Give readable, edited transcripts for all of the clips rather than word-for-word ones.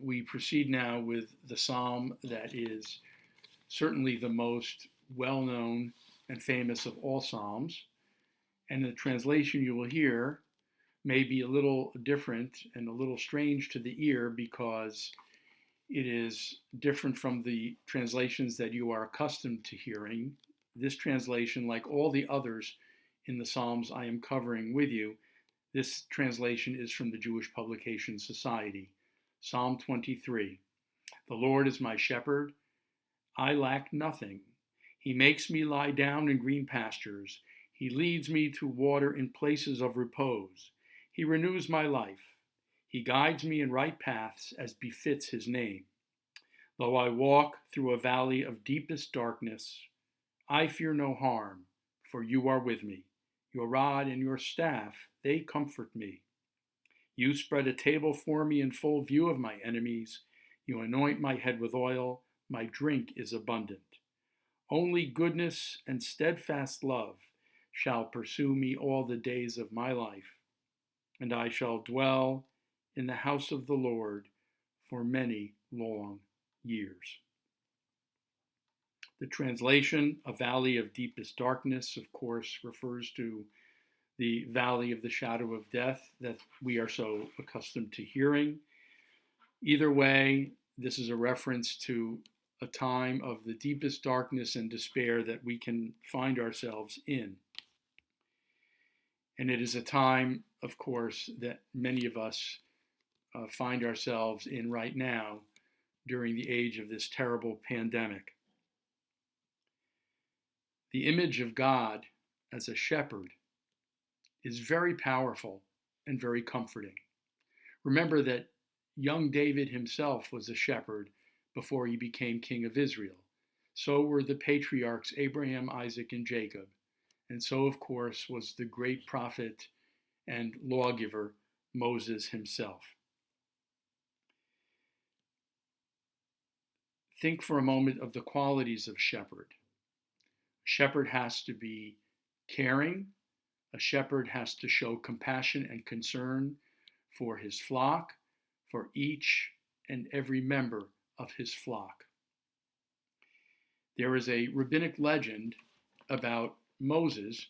we proceed now with the psalm that is certainly the most well-known and famous of all psalms. And the translation you will hear may be a little different and a little strange to the ear because it is different from the translations that you are accustomed to hearing. This translation, like all the others in the Psalms I am covering with you, this translation is from the Jewish Publication Society. Psalm 23. The Lord is my shepherd. I lack nothing. He makes me lie down in green pastures. He leads me to water in places of repose. He renews my life. He guides me in right paths as befits his name. Though I walk through a valley of deepest darkness, I fear no harm, for you are with me. Your rod and your staff, they comfort me. You spread a table for me in full view of my enemies. You anoint my head with oil. My drink is abundant. Only goodness and steadfast love shall pursue me all the days of my life, and I shall dwell in the house of the Lord for many long years. The translation, a valley of deepest darkness, of course, refers to the valley of the shadow of death that we are so accustomed to hearing. Either way, this is a reference to a time of the deepest darkness and despair that we can find ourselves in. And it is a time, of course, that many of us find ourselves in right now during the age of this terrible pandemic. The image of God as a shepherd is very powerful and very comforting. Remember that young David himself was a shepherd before he became king of Israel. So were the patriarchs Abraham, Isaac, and Jacob. And so, of course, was the great prophet and lawgiver Moses himself. Think for a moment of the qualities of shepherd. A shepherd has to be caring. A shepherd has to show compassion and concern for his flock, for each and every member of his flock. There is a rabbinic legend about Moses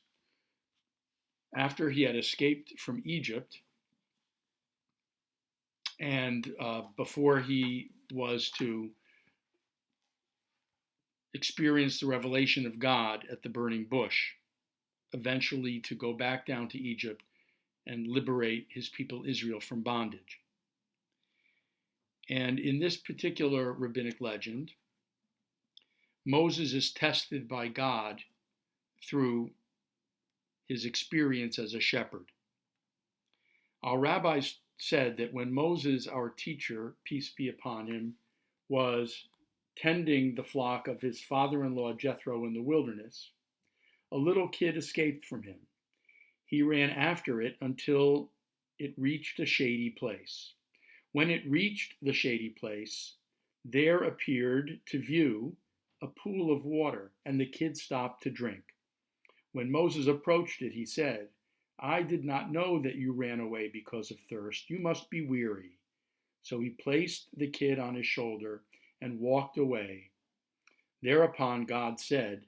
after he had escaped from Egypt and before he was to experience the revelation of God at the burning bush, eventually to go back down to Egypt and liberate his people Israel from bondage. And in this particular rabbinic legend, Moses is tested by God through his experience as a shepherd. Our rabbis said that when Moses, our teacher, peace be upon him, was tending the flock of his father-in-law Jethro in the wilderness, a little kid escaped from him. He ran after it until it reached a shady place. When it reached the shady place, there appeared to view a pool of water, and the kid stopped to drink. When Moses approached it, he said, I did not know that you ran away because of thirst. You must be weary. So he placed the kid on his shoulder and walked away. Thereupon God said,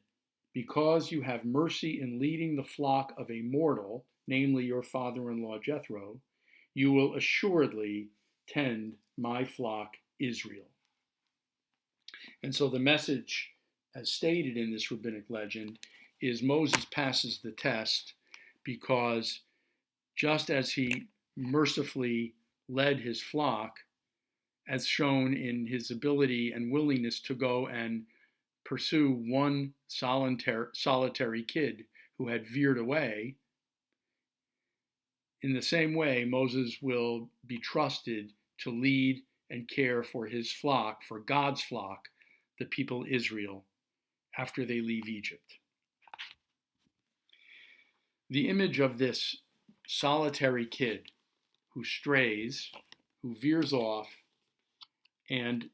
because you have mercy in leading the flock of a mortal, namely your father-in-law Jethro, you will assuredly tend my flock Israel. And so the message, as stated in this rabbinic legend, is Moses passes the test because just as he mercifully led his flock, as shown in his ability and willingness to go and pursue one solitary kid who had veered away, in the same way, Moses will be trusted to lead and care for his flock, for God's flock, the people Israel, after they leave Egypt. The image of this solitary kid who strays, who veers off, and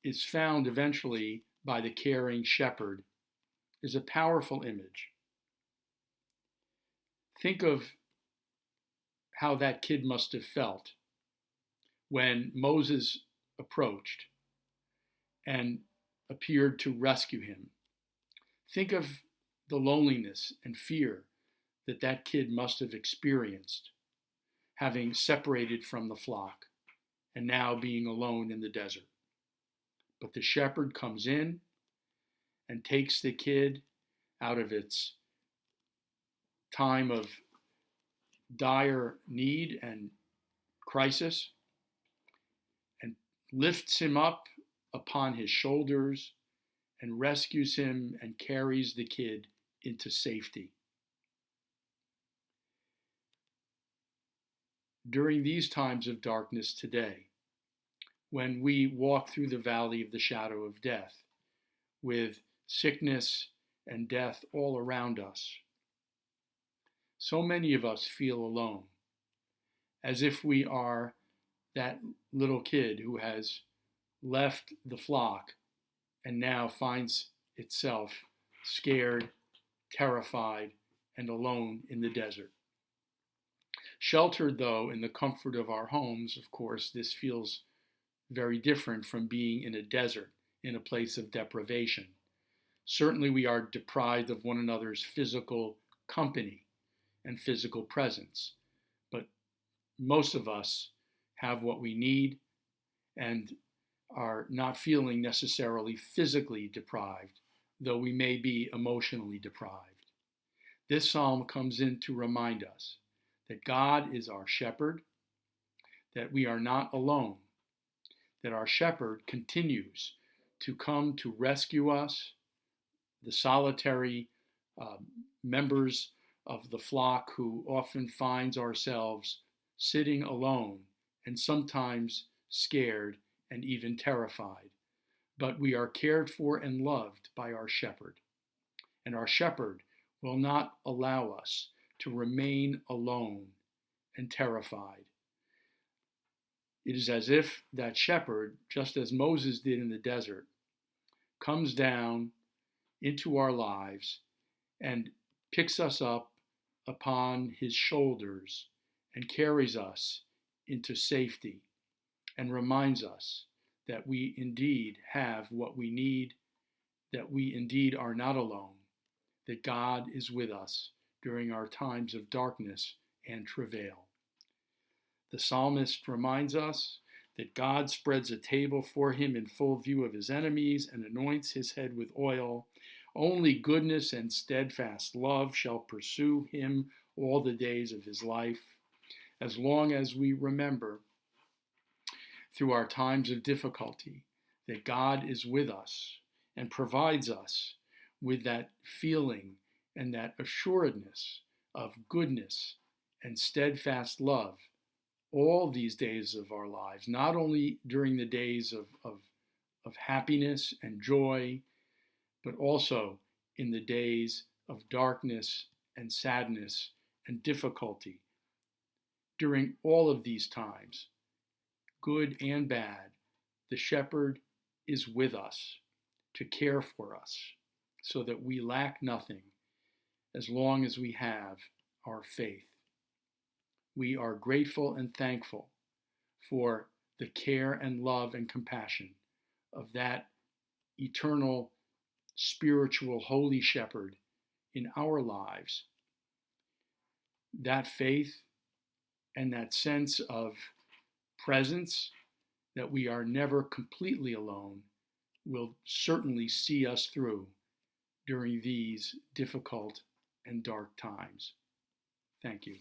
is found eventually by the caring shepherd is a powerful image. Think of how that kid must have felt when Moses approached and appeared to rescue him. Think of the loneliness and fear that that kid must have experienced, having separated from the flock and now being alone in the desert. But the shepherd comes in and takes the kid out of its time of dire need and crisis and lifts him up upon his shoulders and rescues him and carries the kid into safety. During these times of darkness today, when we walk through the valley of the shadow of death, with sickness and death all around us, so many of us feel alone, as if we are that little kid who has left the flock and now finds itself scared, terrified, and alone in the desert. Sheltered, though, in the comfort of our homes, of course, this feels very different from being in a desert, in a place of deprivation. Certainly we are deprived of one another's physical company and physical presence, but most of us have what we need and are not feeling necessarily physically deprived, though we may be emotionally deprived. This psalm comes in to remind us that God is our shepherd, that we are not alone, that our shepherd continues to come to rescue us, the solitary members of the flock who often finds ourselves sitting alone and sometimes scared and even terrified. But we are cared for and loved by our shepherd. And our shepherd will not allow us to remain alone and terrified. It is as if that shepherd, just as Moses did in the desert, comes down into our lives and picks us up upon his shoulders and carries us into safety and reminds us that we indeed have what we need, that we indeed are not alone, that God is with us during our times of darkness and travail. The psalmist reminds us that God spreads a table for him in full view of his enemies and anoints his head with oil. Only goodness and steadfast love shall pursue him all the days of his life, as long as we remember through our times of difficulty that God is with us and provides us with that feeling and that assuredness of goodness and steadfast love all these days of our lives, not only during the days of happiness and joy, but also in the days of darkness and sadness and difficulty. During all of these times, good and bad, the shepherd is with us to care for us so that we lack nothing as long as we have our faith. We are grateful and thankful for the care and love and compassion of that eternal, spiritual, holy shepherd in our lives. That faith and that sense of presence, that we are never completely alone, will certainly see us through during these difficult and dark times. Thank you.